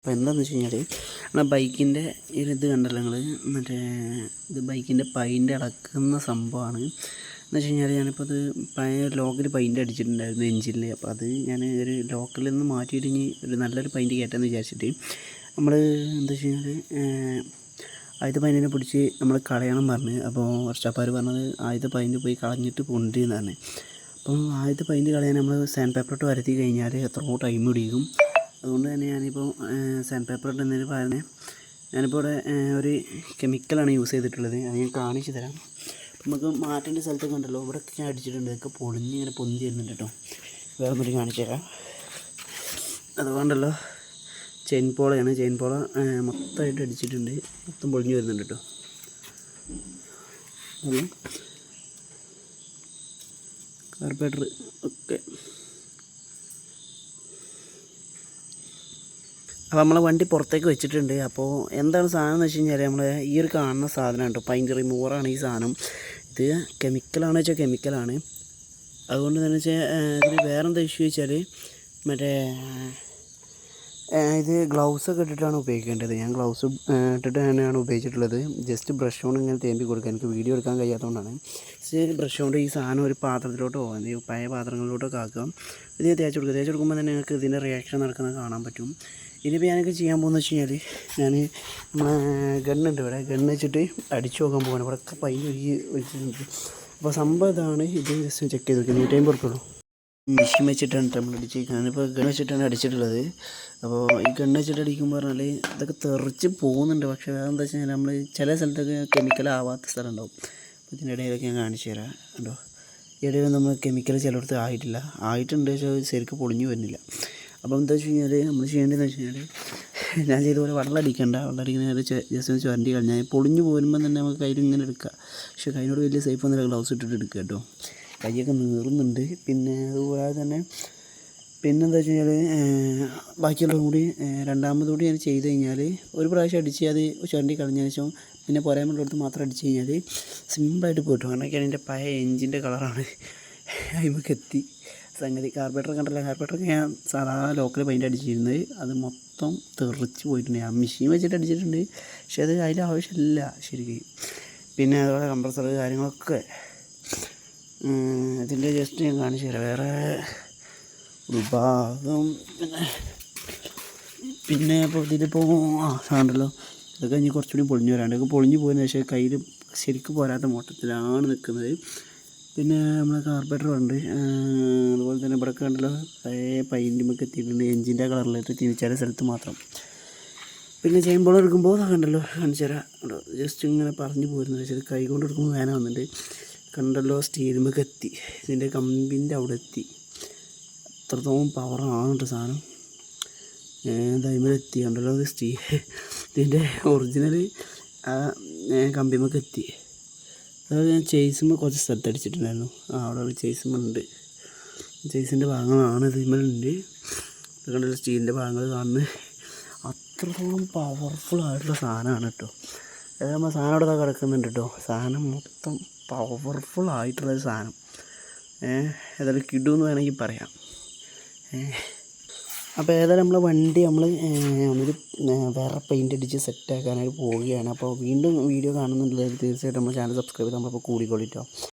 അപ്പോൾ എന്താണെന്ന് വെച്ച് കഴിഞ്ഞാൽ നമ്മളെ ബൈക്കിൻ്റെ ഇത് കണ്ടല്ലോ നിങ്ങൾ, മറ്റേ ഇത് ബൈക്കിൻ്റെ പൈൻ്റ് അടക്കുന്ന സംഭവമാണ്. എന്ന് വെച്ച് കഴിഞ്ഞാൽ ഞാനിപ്പോൾ അത് പഴയ ലോക്കൽ പൈൻ്റ് അടിച്ചിട്ടുണ്ടായിരുന്നു എഞ്ചിനിൽ. അപ്പോൾ അത് ഞാൻ ഒരു ലോക്കലിൽ നിന്ന് മാറ്റിയിട്ട് ഇനി ഒരു നല്ലൊരു പൈൻ്റ് കയറ്റാമെന്ന് വിചാരിച്ചിട്ട് നമ്മൾ എന്താ വെച്ച് കഴിഞ്ഞാൽ ആദ്യത്തെ പൈൻറ്റിനെ പിടിച്ച് നമ്മൾ കളയണം പറഞ്ഞ്. അപ്പോൾ വർഷാപ്പാർ പറഞ്ഞത് ആദ്യത്തെ പൈൻറ്റ് പോയി കളഞ്ഞിട്ട് കൊണ്ടുവരുന്ന പറഞ്ഞ്. അപ്പം ആദ്യത്തെ പൈൻറ്റ് കളയാൻ നമ്മൾ സാൻഡ് പേപ്പറിട്ട് വരത്തി കഴിഞ്ഞാൽ എത്രയോ ടൈം പിടിക്കും. അതുകൊണ്ട് തന്നെ ഞാനിപ്പോൾ സാൻഡ് പേപ്പർ ഇടുന്നതിന് പകരം ഞാനിപ്പോൾ ഇവിടെ ഒരു കെമിക്കലാണ് യൂസ് ചെയ്തിട്ടുള്ളത്. അത് ഞാൻ കാണിച്ചു തരാം. നമുക്ക് മാറ്റേണ്ട സ്ഥലത്തൊക്കെ ഉണ്ടല്ലോ, ഇവിടെയൊക്കെ ഞാൻ അടിച്ചിട്ടുണ്ട്. ഇതൊക്കെ പൊളിഞ്ഞ് ഇങ്ങനെ പൊന്തി വരുന്നുണ്ട് കേട്ടോ. വേറെ ഒന്നിട്ട് കാണിച്ചു തരാം. അതുകൊണ്ടല്ലോ ചെയിൻ പോളയാണ്, ചെയിൻ പോള മൊത്തമായിട്ട് അടിച്ചിട്ടുണ്ട്, മൊത്തം പൊളിഞ്ഞ് വരുന്നുണ്ട് കേട്ടോ. അത് കാർബേറ്റർ ഒക്കെ. അപ്പോൾ നമ്മളെ വണ്ടി പുറത്തേക്ക് വെച്ചിട്ടുണ്ട്. അപ്പോൾ എന്താണ് സാധനം എന്ന് വെച്ച് കഴിഞ്ഞാൽ നമ്മൾ ഈ ഒരു കാണുന്ന സാധനം കേട്ടോ, പൈൻറ്റ് റിമൂവറാണ് ഈ സാധനം. ഇത് കെമിക്കലാണെന്ന് വെച്ചാൽ കെമിക്കലാണ്. അതുകൊണ്ട് തന്നെ വെച്ചാൽ ഇതിന് വേറെന്താ ഇഷ്യൂ വെച്ചാൽ മറ്റേ ഇത് ഗ്ലൗസൊക്കെ ഇട്ടിട്ടാണ് ഉപയോഗിക്കേണ്ടത്. ഞാൻ ഗ്ലൗസ് ഇട്ടിട്ട് തന്നെയാണ് ഉപയോഗിച്ചിട്ടുള്ളത്. ജസ്റ്റ് ബ്രഷ് കൊണ്ട് ഇങ്ങനെ തേമ്പി കൊടുക്കുക. എനിക്ക് വീഡിയോ എടുക്കാൻ കഴിയാത്തതുകൊണ്ടാണ്. ബ്രഷ് കൊണ്ട് ഈ സാധനം ഒരു പാത്രത്തിലോട്ടോ പഴയ പാത്രങ്ങളിലോട്ടൊക്കെ ആക്കുക. ഇത് തേച്ച് കൊടുക്കുക. തേച്ച് കൊടുക്കുമ്പോൾ തന്നെ നിങ്ങൾക്ക് ഇതിൻ്റെ റിയാക്ഷൻ നടക്കുന്നത് കാണാൻ പറ്റും. ഇനിയിപ്പോൾ ഞാനൊക്കെ ചെയ്യാൻ പോകുന്നത് വെച്ച് കഴിഞ്ഞാൽ ഞാൻ നമ്മളെ ഗണ്ണുണ്ട് ഇവിടെ, ഗണ്ണ് വെച്ചിട്ട് അടിച്ചു നോക്കാൻ പോകാൻ. ഇവിടെയൊക്കെ പൈൻ ഒഴിച്ചിട്ടുണ്ട്. അപ്പോൾ സംഭവം ഇതാണ്. ഇത് ജസ്റ്റ് ചെക്ക് ചെയ്ത് നോക്കി. 150 ഉറുപ്പിയുള്ളൂ. മെഷീൻ വെച്ചിട്ടാണ് നമ്മൾ അടിച്ചിരിക്കുന്നത്. ഞാനിപ്പോൾ ഗണ്ണ് വെച്ചിട്ടാണ് അടിച്ചിട്ടുള്ളത്. അപ്പോൾ ഈ ഗണ്ണ് വെച്ചിട്ട് അടിക്കുമ്പോൾ പറഞ്ഞാൽ ഇതൊക്കെ തെറിച്ച് പോകുന്നുണ്ട്. പക്ഷേ വേറെ എന്താ വെച്ച് കഴിഞ്ഞാൽ നമ്മൾ ചില സ്ഥലത്തൊക്കെ കെമിക്കലാവാത്ത സ്ഥലം ഉണ്ടാവും. അപ്പോൾ ഇതിൻ്റെ ഇടയിലൊക്കെ ഞാൻ കാണിച്ചു തരാം കേട്ടോ. ഈ ഇടയിൽ നമ്മൾ കെമിക്കൽ ചിലയിടത്ത് ആയിട്ടുണ്ട്, പക്ഷേ ശരിക്കും പൊളിഞ്ഞു വരുന്നില്ല. അപ്പോൾ എന്താ വെച്ച് കഴിഞ്ഞാൽ നമ്മൾ ചെയ്യേണ്ടതെന്ന് വെച്ച് കഴിഞ്ഞാൽ ഞാൻ ചെയ്തപോലെ വെള്ളം അടിക്കുന്ന ജസ്റ്റ് ഒന്ന് ചുരണ്ടി കഴിഞ്ഞാൽ പൊളിഞ്ഞു പോരുമ്പോൾ തന്നെ നമുക്ക് കയ്യിൽ ഇങ്ങനെ എടുക്കുക. പക്ഷേ കൈനോട് വലിയ സേഫ് ഒന്നുമില്ല, ഗ്ലൗസ് ഇട്ടിട്ട് എടുക്കുക കേട്ടോ. കൈയൊക്കെ നീറുന്നുണ്ട്. പിന്നെ അതുപോലെ തന്നെ പിന്നെന്താ വെച്ച് കഴിഞ്ഞാൽ ബാക്കിയുള്ളതും കൂടി രണ്ടാമത് കൂടി ഞാൻ ചെയ്ത് കഴിഞ്ഞാൽ ഒരു പ്രാവശ്യം അടിച്ച് അത് ചുരണ്ടി കളഞ്ഞതിന് ശേഷം പിന്നെ പുറമേടുത്ത് മാത്രം അടിച്ച് കഴിഞ്ഞാൽ സിമ്പിളായിട്ട് പോയിട്ടു. കാരണമൊക്കെയാണ് എൻ്റെ പഴയ എഞ്ചിൻ്റെ കളറാണ് അതിമൊക്കെ എത്തി സംഗതി. കാർബേറ്റർ കണ്ടല്ലോ, കാർബേറ്ററൊക്കെ ഞാൻ സാധാരണ ലോക്കൽ പെയിൻ്റ് അടിച്ചിരുന്നത്, അത് മൊത്തം തെറിച്ച് പോയിട്ടുണ്ട്. ഞാൻ മെഷീൻ വെച്ചിട്ട് അടിച്ചിട്ടുണ്ട്, പക്ഷേ അത് അതിൻ്റെ ആവശ്യമില്ല ശരിക്കും. പിന്നെ അതുപോലെ കംപ്രസർ കാര്യങ്ങളൊക്കെ ഇതിൻ്റെ ജസ്റ്റ് ഞാൻ കാണിച്ചു തരാം. വേറെ ഒരു ഭാഗം പിന്നെ ഇപ്പോൾ ഇതിലിപ്പോൾ സാധനമല്ലോ, ഇതൊക്കെ ഇനി കുറച്ചുകൂടി പൊളിഞ്ഞു വരാണ്ട്. ഇതൊക്കെ പൊളിഞ്ഞു പോകുന്ന പക്ഷേ കയ്യിൽ ശരിക്കും പോരാത്ത മോട്ടത്തിലാണ് നിൽക്കുന്നത്. പിന്നെ നമ്മളെ കാർബേറ്റർ ഉണ്ട്. അതുപോലെ തന്നെ ഇവിടെ കണ്ടല്ലോ പഴയ പൈൻറ്റുമൊക്കെ എത്തിയിട്ടുണ്ട്, എഞ്ചിൻ്റെ കളറിലായിട്ട് ചില സ്ഥലത്ത് മാത്രം. പിന്നെ ചെയ്യുമ്പോൾ എടുക്കുമ്പോൾ കണ്ടല്ലോ കാണിച്ചു തരാം. ജസ്റ്റ് ഇങ്ങനെ പറഞ്ഞു പോരുന്നത്, പക്ഷേ കൈ കൊണ്ട് എടുക്കുമ്പോൾ വേന വന്നിട്ട് കണ്ടല്ലോ സ്റ്റീലുമൊക്കെ എത്തി, ഇതിൻ്റെ കമ്പിൻ്റെ അവിടെ എത്തി. അത്രത്തോളം പവറാണ് കേട്ടോ സാധനം. ദൈമലെത്തി കണ്ടല്ലോ അത് ഇതിൻ്റെ ഒറിജിനൽ കമ്പിമൊക്കെ എത്തി. അതായത് ഞാൻ ചേസുമ്പോൾ കുറച്ച് സ്ഥലത്ത് അടിച്ചിട്ടുണ്ടായിരുന്നു. അവിടെ ഒരു ചേസുമുണ്ട്, ചേസിൻ്റെ ഭാഗങ്ങളാണ് ഇതിമലുണ്ട്. ഇത് കണ്ടല്ലോ സ്റ്റീലിൻ്റെ ഭാഗങ്ങൾ കാണുന്നത്. അത്രത്തോളം പവർഫുള്ളായിട്ടുള്ള സാധനമാണ് കേട്ടോ. അതായത് നമ്മൾ സാധനം അവിടെ കിടക്കുന്നുണ്ട് കേട്ടോ. സാധനം മൊത്തം പവർഫുള്ളായിട്ടുള്ളൊരു സാധനം. ഏതായാലും കിടുമെന്ന് വേണമെങ്കിൽ പറയാം. അപ്പോൾ ഏതായാലും നമ്മളെ വണ്ടി നമ്മൾ ഒരു വേറെ പെയിൻ്റ് അടിച്ച് സെറ്റാക്കാനായിട്ട് പോവുകയാണ്. അപ്പോൾ വീണ്ടും വീഡിയോ കാണുന്നുണ്ടെങ്കിൽ തീർച്ചയായിട്ടും നമ്മൾ ചാനൽ സബ്സ്ക്രൈബ് ചെയ്ത് നമ്മളിപ്പോൾ കൂടിക്കൊള്ളിട്ടോ.